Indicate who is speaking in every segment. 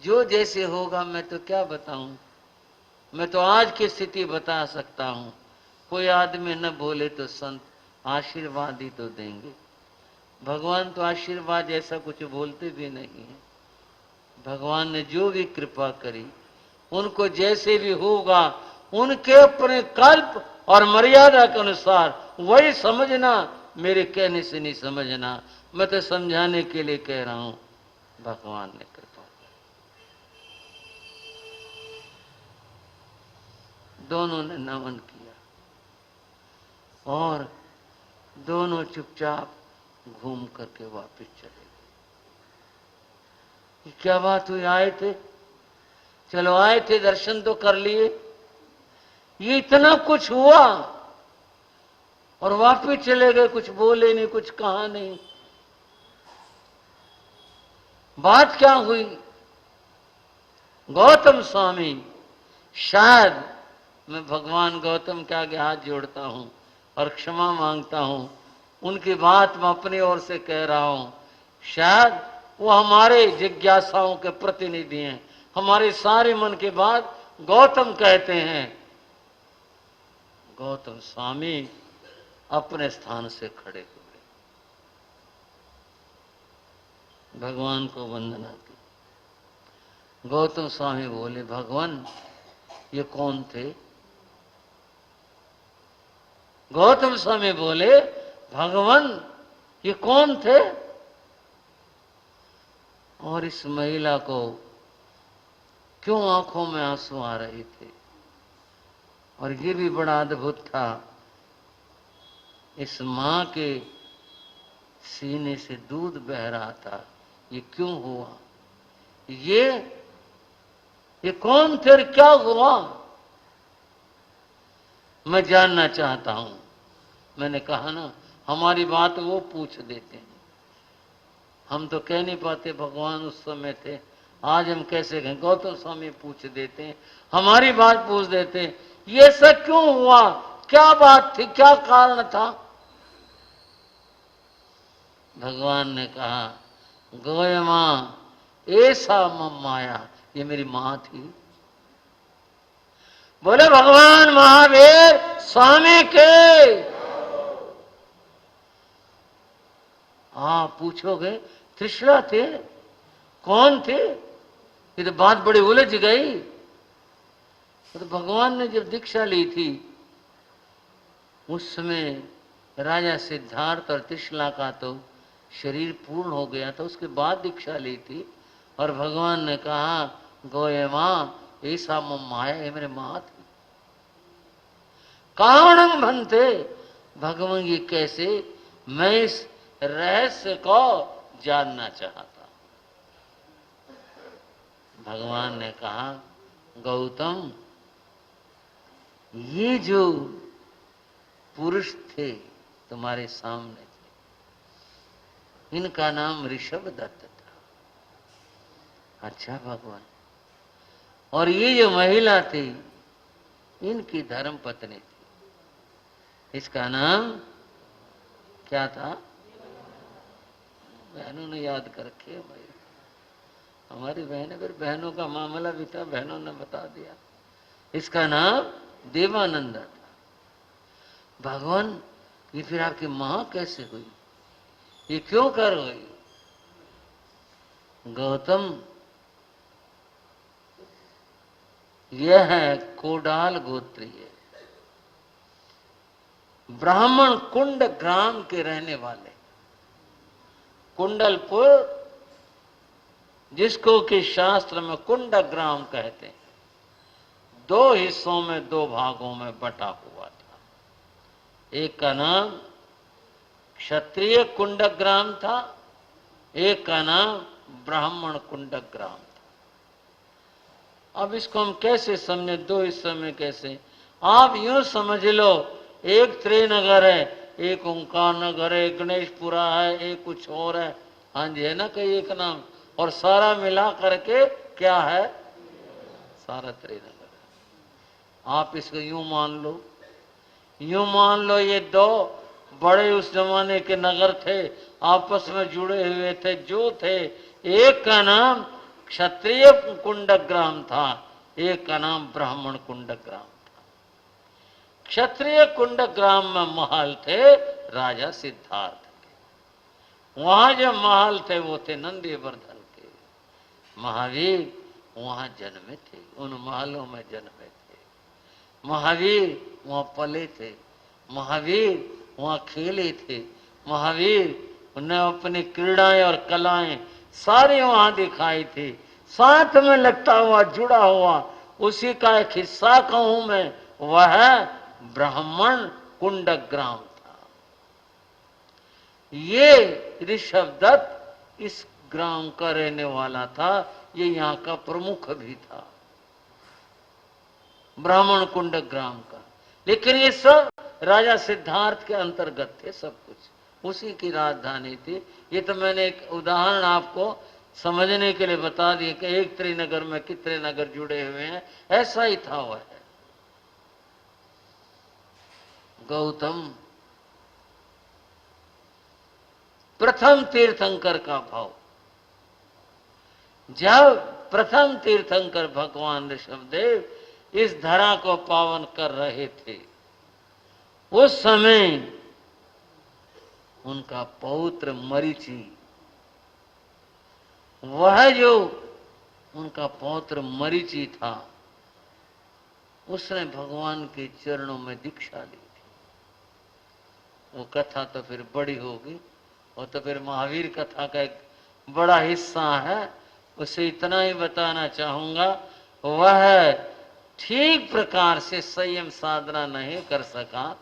Speaker 1: जो जैसे होगा मैं तो क्या बताऊं, मैं तो आज की स्थिति बता सकता हूं। कोई आदमी न बोले तो संत आशीर्वाद ही तो देंगे। भगवान तो आशीर्वाद जैसा कुछ बोलते भी नहीं है। भगवान ने जो भी कृपा करी उनको जैसे भी होगा उनके अपने कल्प और मर्यादा के अनुसार वही समझना, मेरे कहने से नहीं समझना। मैं तो समझाने के लिए कह रहा हूं। भगवान ने कृपा की। दोनों ने नमन किया और दोनों चुपचाप घूम करके वापस चले गए। क्या बात हुई, आए थे, चलो आए थे, दर्शन तो कर लिए, ये इतना कुछ हुआ और वापस चले गए, कुछ बोले नहीं, कुछ कहा नहीं। बात क्या हुई? गौतम स्वामी, शायद मैं भगवान गौतम के आगे हाथ जोड़ता हूं और क्षमा मांगता हूं, उनकी बात मैं अपनी ओर से कह रहा हूं। शायद वो हमारे जिज्ञासाओं के प्रतिनिधि हैं, हमारे सारे मन की बात गौतम कहते हैं। गौतम स्वामी अपने स्थान से खड़े हुए, भगवान को वंदना की। गौतम स्वामी बोले, भगवान ये कौन थे? गौतम स्वामी बोले, भगवान ये कौन थे? और इस महिला को क्यों आंखों में आंसू आ रहे थे? और ये भी बड़ा अद्भुत था, इस मां के सीने से दूध बह रहा था। ये क्यों हुआ? ये कौन थे और क्या हुआ? मैं जानना चाहता हूं। मैंने कहा ना, हमारी बात वो पूछ देते हैं, हम तो कह नहीं पाते भगवान उस समय थे, आज हम कैसे कहें? गौतम स्वामी पूछ देते हैं, हमारी बात पूछ देते हैं, ये सब क्यों हुआ, क्या बात थी, क्या कारण था? भगवान ने कहा, गोय मां ऐसा मम माया, ये मेरी मां थी। बोले भगवान महावीर स्वामी के। आप पूछोगे तृष्णा थे, कौन थे? ये तो बात बड़ी उलझ गई। तो भगवान ने जब दीक्षा ली थी उस समय राजा सिद्धार्थ और तृष्णा का तो शरीर पूर्ण हो गया था, उसके बाद दीक्षा ली थी। और भगवान ने कहा, गोये मां ऐसा मम माया, ये मेरे मां थी। कारणम भन्ते, भगवान ये कैसे? मैं इस रहस्य को जानना चाहता। भगवान ने कहा, गौतम ये जो पुरुष थे तुम्हारे सामने थे, इनका नाम ऋषभ दत्त था। अच्छा भगवान, और ये जो महिला थी इनकी धर्म पत्नी थी, इसका नाम क्या था? बहनों ने याद कर रखे भाई, हमारी बहनें, फिर बहनों का मामला भी था, बहनों ने बता दिया। इसका नाम देवानंदा था। भगवान ये फिर आपकी मां कैसे हुई, ये क्यों कर हुई? गौतम यह है कोडाल गोत्रीय ब्राह्मण कुंड ग्राम के रहने वाले। कुंडलपुर, जिसको कि शास्त्र में कुंड ग्राम कहते हैं, 2 हिस्सों में 2 भागों में बटा हुआ था। एक का नाम क्षत्रिय कुंडग्राम था, एक का नाम ब्राह्मण कुंडग्राम था। अब इसको हम कैसे समझे? 2 हिस्सों में कैसे? आप यूं समझ लो, एक त्रिनगर है, एक ओंकार नगर है, एक गणेशपुरा है, एक कुछ और है। हाँ जी, है ना कई एक नाम, और सारा मिला करके क्या है? सारा त्रिनगर है। आप इसको यूं मान लो, यूं मान लो ये 2 बड़े उस जमाने के नगर थे, आपस में जुड़े हुए थे, जो थे। एक का नाम क्षत्रिय कुंडग्राम था, एक का नाम ब्राह्मण कुंडग्राम था। क्षत्रिय कुंडग्राम में महल थे राजा सिद्धार्थ के। वहां जो महल थे वो थे नंदीवर्धन के। महावीर वहां जन्मे थे, उन महलों में जन्मे थे। महावीर वहां पले थे, महावीर वहां खेले थे, महावीर उन्हें अपनी क्रीड़ाएं और कलाएं सारी वहां दिखाई थी। साथ में लगता हुआ जुड़ा हुआ उसी का एक हिस्सा कहूं मैं, वह ब्राह्मण कुंडग्राम था। ये ऋषभदत्त इस ग्राम का रहने वाला था, ये यहाँ का प्रमुख भी था ब्राह्मण कुंडग्राम का। लेकिन ये सब राजा सिद्धार्थ के अंतर्गत थे, सब कुछ उसी की राजधानी थी। ये तो मैंने एक उदाहरण आपको समझने के लिए बता दिए कि एक त्रिनगर में कितने नगर जुड़े हुए हैं, ऐसा ही था वह। गौतम प्रथम तीर्थंकर का भाव। जब प्रथम तीर्थंकर भगवान ऋषभदेव इस धरा को पावन कर रहे थे, उस समय उनका पौत्र मरीचि, वह जो उनका पौत्र मरीचि था, उसने भगवान के चरणों में दीक्षा ली थी। वो कथा तो फिर बड़ी होगी, वो तो फिर महावीर कथा का एक बड़ा हिस्सा है। उसे इतना ही बताना चाहूंगा, वह ठीक प्रकार से संयम साधना नहीं कर सका।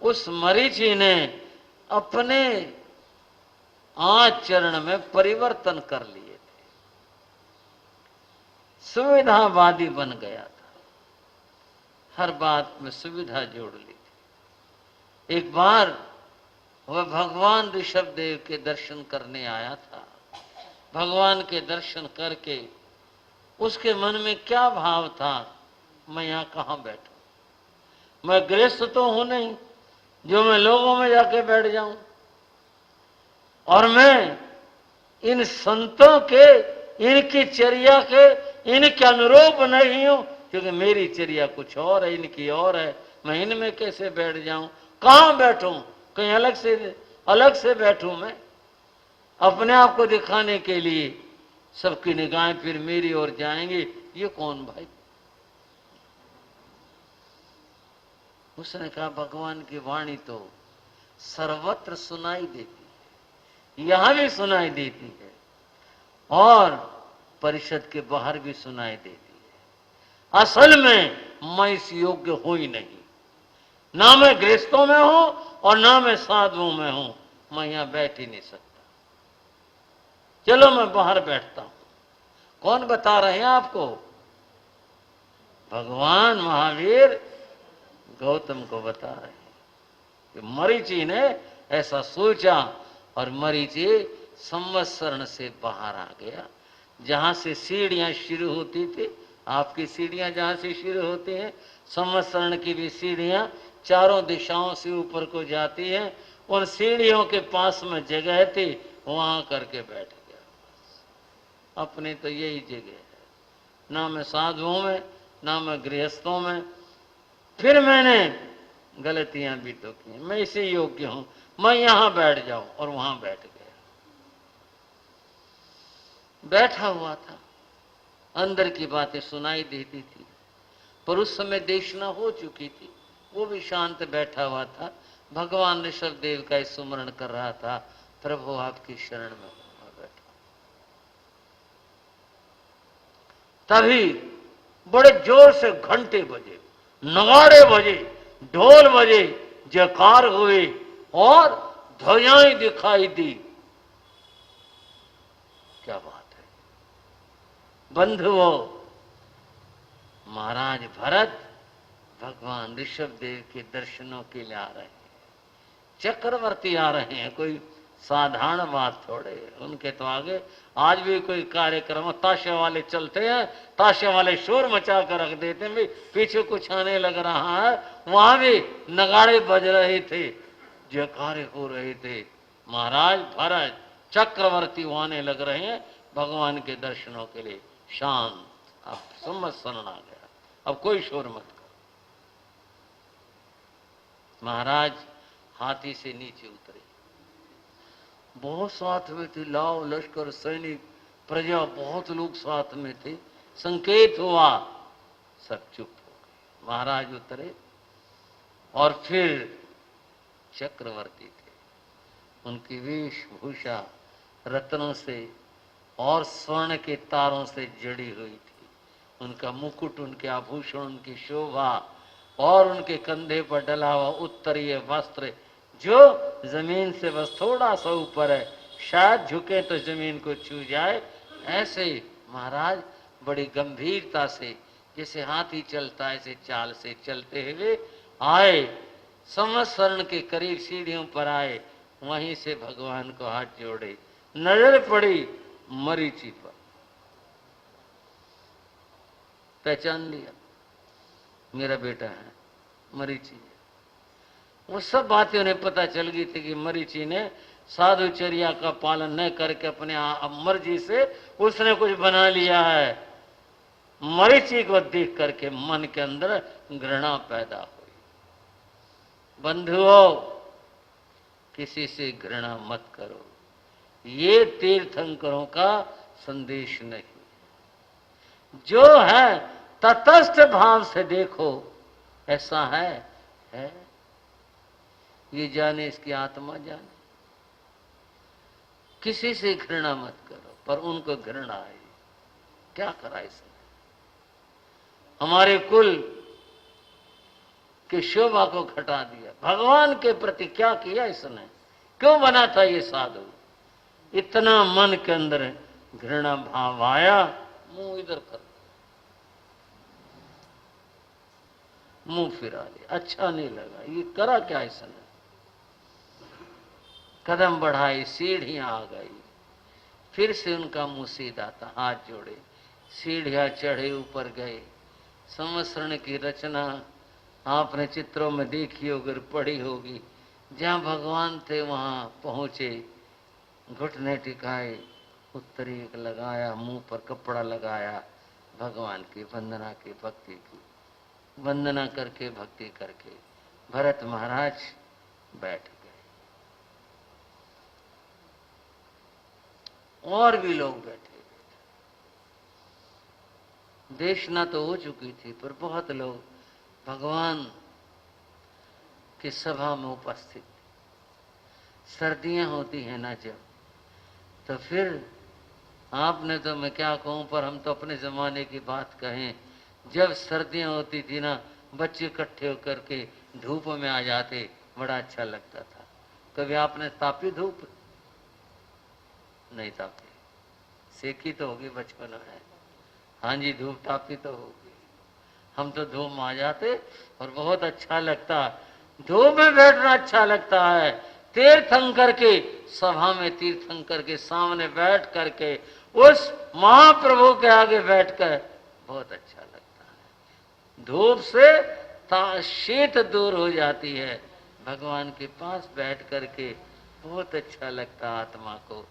Speaker 1: उस मरीचि ने अपने आचरण में परिवर्तन कर लिए थे, सुविधावादी बन गया था, हर बात में सुविधा जोड़ ली थी। एक बार वह भगवान ऋषभदेव के दर्शन करने आया था। भगवान के दर्शन करके उसके मन में क्या भाव था, मैं यहाँ कहाँ बैठूं, मैं गृहस्थ तो हूं नहीं जो मैं लोगों में जाके बैठ जाऊं, और मैं इन संतों के, इनकी चर्या के, इनके अनुरूप नहीं हूं, क्योंकि मेरी चर्या कुछ और है, इनकी और है। मैं इनमें कैसे बैठ जाऊं, कहां बैठूं, कहीं अलग से बैठूं। मैं अपने आप को दिखाने के लिए सबकी निगाहें फिर मेरी ओर जाएंगी, ये कौन भाई। उसने कहा भगवान की वाणी तो सर्वत्र सुनाई देती है, यहां भी सुनाई देती है और परिषद के बाहर भी सुनाई देती है। असल में मैं इस योग्य हूं ही नहीं, ना मैं गृहस्थों में हूं और ना मैं साधुओं में हूं, मैं यहां बैठ ही नहीं सकता। चलो मैं बाहर बैठता हूं। कौन बता रहे हैं आपको? भगवान महावीर गौतम को बता रहे हैं कि मरीचि ने ऐसा सोचा और मरीचि संवत्सरण से बाहर आ गया। जहां से सीढ़ियां शुरू होती थी, आपकी सीढ़ियां जहां से शुरू होती हैं, संवत्सरण की भी सीढ़ियां चारों दिशाओं से ऊपर को जाती हैं। उन सीढ़ियों के पास में जगह थी, वहां करके बैठ गया। अपनी तो यही जगह है, ना मैं साधुओं में ना मैं गृहस्थों में। फिर मैंने गलतियां भी तो की, मैं इसे योग्य हूं, मैं यहां बैठ जाऊं, और वहां बैठ गया। बैठा हुआ था, अंदर की बातें सुनाई देती थी, पर उस समय देशना हो चुकी थी। वो भी शांत बैठा हुआ था, भगवान ऋषभदेव का स्मरण कर रहा था, प्रभु आपकी शरण में बैठा। तभी बड़े जोर से घंटे बजे, नगाड़े बजे, ढोल बजे, जयकार हुए और ध्वजाएं दिखाई दी। क्या बात है बंधुओं, महाराज भरत भगवान ऋषभदेव के दर्शनों के लिए आ रहे हैं, चक्रवर्ती आ रहे हैं, कोई साधारण बात थोड़े। उनके तो आगे आज भी कोई कार्यक्रम, ताशे वाले चलते हैं, ताशे वाले शोर मचा कर रख देते हैं, पीछे कुछ आने लग रहा है, वहां भी नगाड़े बज रहे थे, जयकारे हो रहे थे। महाराज भरत चक्रवर्ती आने लग रहे हैं भगवान के दर्शनों के लिए। शांत, अब संवत्सरण आ गया, अब कोई शोर मत करो। महाराज हाथी से नीचे उतरे, बहुत साथ में थे, लाव लश्कर सैनिक प्रजा, बहुत लोग साथ में थे। संकेत हुआ, सब चुप हो गए। महाराज उतरे और फिर चक्रवर्ती थे, उनकी वेशभूषा रत्नों से और स्वर्ण के तारों से जड़ी हुई थी। उनका मुकुट, उनके आभूषण, उनकी शोभा और उनके कंधे पर डला हुआ उत्तरीय वस्त्र जो जमीन से बस थोड़ा सा ऊपर है, शायद झुके तो जमीन को छू जाए। ऐसे महाराज बड़ी गंभीरता से, जैसे हाथी चलता है ऐसे चाल से चलते हुए आए। संवत्सरण के करीब सीढ़ियों पर आए, वहीं से भगवान को हाथ जोड़े। नजर पड़ी मरीचि पर, पहचान लिया, मेरा बेटा है मरीचि है। वो सब बातें उन्हें पता चल गई थी कि मरीचि ने साधुचर्या का पालन न करके अपने मर्जी से उसने कुछ बना लिया है। मरीचि को देख करके मन के अंदर घृणा पैदा हुई। बंधुओं, किसी से घृणा मत करो, ये तीर्थंकरों का संदेश नहीं। जो है तटस्थ भाव से देखो, ऐसा है ये जाने, इसकी आत्मा जाने। किसी से घृणा मत करो, पर उनको घृणा है, क्या करा इसने? हमारे कुल की शोभा को घटा दिया। भगवान के प्रति क्या किया इसने? क्यों बना था ये साधु? इतना मन के अंदर घृणा भाव आया, मुंह इधर कर, मुंह फिरा लिया, अच्छा नहीं लगा। ये करा क्या इसने? कदम बढ़ाई, सीढ़ियां आ गई, फिर से उनका मुंह सीधा था, हाथ जोड़े, सीढ़ियां चढ़े, ऊपर गए। संवत्सरण की रचना आपने चित्रों में देखी होगी, पढ़ी होगी। जहां भगवान थे वहां पहुंचे, घुटने टिकाए, उत्तरी लगाया, मुंह पर कपड़ा लगाया, भगवान की वंदना की, भक्ति की वंदना करके, भक्ति करके भरत महाराज बैठ गए। और भी लोग बैठे। देशना तो हो चुकी थी, पर बहुत लोग भगवान की सभा में उपस्थित थे। सर्दियां होती हैं ना जब, तो फिर आपने तो मैं क्या कहूं, पर हम तो अपने जमाने की बात कहें, जब सर्दियां होती थी ना, बच्चे इकट्ठे होकर के धूप में आ जाते, बड़ा अच्छा लगता था। कभी आपने तापी धूप? नहीं तापी, सेकी तो होगी बचपन में। हाँ जी, धूप तापी तो होगी। हम तो धूप में आ जाते और बहुत अच्छा लगता, धूप में बैठना अच्छा लगता है। तीर्थंकर के सभा में, तीर्थंकर के सामने बैठ करके, उस महाप्रभु के आगे बैठकर बहुत अच्छा लगता है। धूप से शीत दूर हो जाती है, भगवान के पास बैठ करके बहुत अच्छा लगता आत्मा को।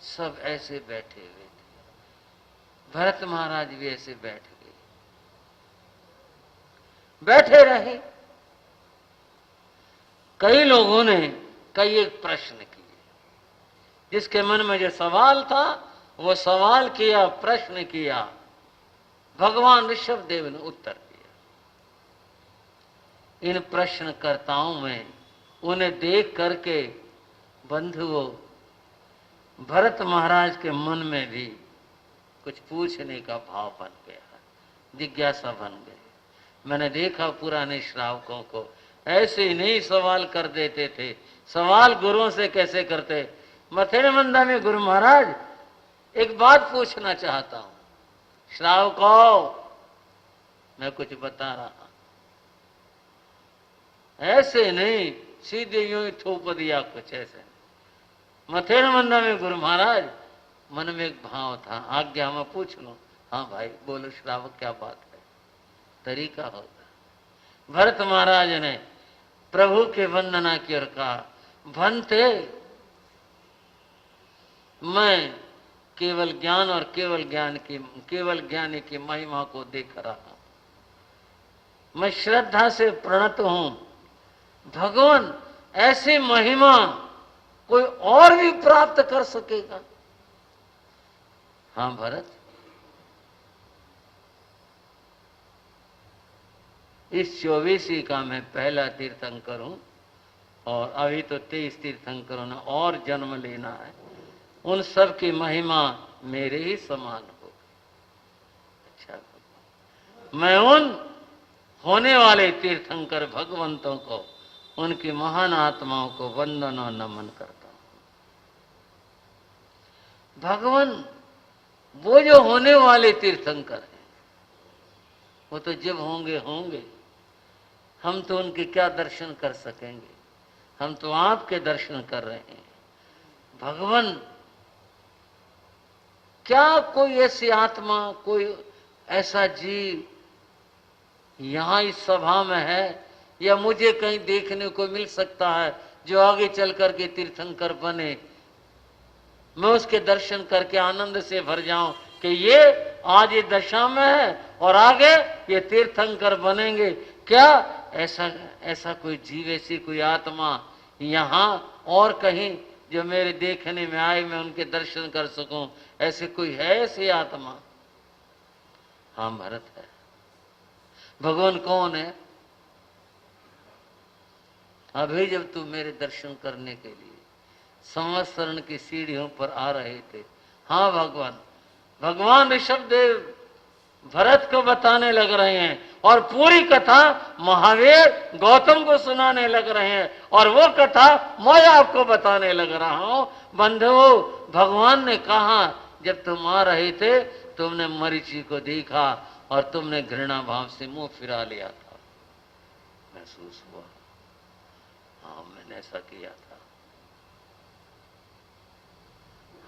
Speaker 1: सब ऐसे बैठे हुए थे, भरत महाराज भी ऐसे बैठ गए, बैठे रहे। कई लोगों ने कई एक प्रश्न किए, जिसके मन में जो सवाल था वो सवाल किया, प्रश्न किया। भगवान ऋषभदेव ने उत्तर दिया। इन प्रश्नकर्ताओं में उन्हें देख करके बंधुओं, भरत महाराज के मन में भी कुछ पूछने का भाव बन गया, जिज्ञासा बन गई। मैंने देखा पुराने श्रावकों को ऐसे ही नहीं सवाल कर देते थे। सवाल गुरुओं से कैसे करते? मथेरे मंदा में गुरु महाराज एक बात पूछना चाहता हूं, श्रावकों मैं कुछ बता रहा। ऐसे नहीं सीधे यूं ही थोप दिया कुछ ऐसे। मथेर मंदा में गुरु महाराज, मन में एक भाव था, आज्ञा मैं पूछ लूं? हाँ भाई बोलो श्रावक, क्या बात है? तरीका होता। भरत महाराज ने प्रभु के वंदना की और कहा, भंते मैं केवल ज्ञान और केवल ज्ञानी की महिमा को देख रहा हूं। मैं श्रद्धा से प्रणत हूं, भगवान ऐसी महिमा कोई और भी प्राप्त कर सकेगा? हाँ भरत, इस 24 का मैं पहला तीर्थंकर हूं और अभी तो 23 तीर्थंकरों ने और जन्म लेना है। उन सब की महिमा मेरे ही समान हो। अच्छा, मैं उन होने वाले तीर्थंकर भगवंतों को, उनकी महान आत्माओं को वंदन और नमन करता हूं। भगवान वो जो होने वाले तीर्थंकर हैं, वो तो जब होंगे होंगे, हम तो उनके क्या दर्शन कर सकेंगे? हम तो आपके दर्शन कर रहे हैं। भगवान, क्या कोई ऐसी आत्मा, कोई ऐसा जीव यहां इस सभा में है या मुझे कहीं देखने को मिल सकता है जो आगे चल करके तीर्थंकर बने? मैं उसके दर्शन करके आनंद से भर जाऊं कि ये आज ये दशा में है और आगे ये तीर्थंकर बनेंगे। क्या ऐसा कोई जीव, ऐसी कोई आत्मा यहां और कहीं जो मेरे देखने में आए, मैं उनके दर्शन कर सकूं? ऐसे कोई है ऐसी आत्मा? हाँ भरत है। भगवान कौन है? अभी जब तू मेरे दर्शन करने के लिए संवत्सरण की सीढ़ियों पर आ रहे थे, हाँ भगवान ऋषभदेव भरत को बताने लग रहे हैं और पूरी कथा महावीर गौतम को सुनाने लग रहे हैं और वो कथा मैं आपको बताने लग रहा हूं। बंधुओं, भगवान ने कहा जब तुम आ रहे थे तुमने मरीचि को देखा और तुमने घृणा भाव से मुंह फिरा लिया था। महसूस हुआ, हाँ मैंने ऐसा किया था।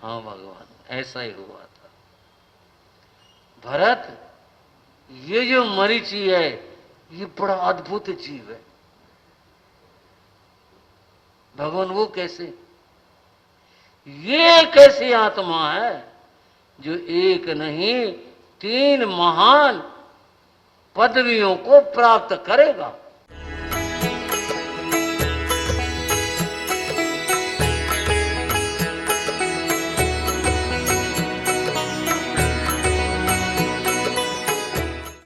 Speaker 1: हाँ भगवान, ऐसा ही हुआ था। भरत, ये जो मरीचि है ये बड़ा अद्भुत जीव है। भगवान वो कैसे? ये कैसी आत्मा है जो एक नहीं 3 महान पदवियों को प्राप्त करेगा?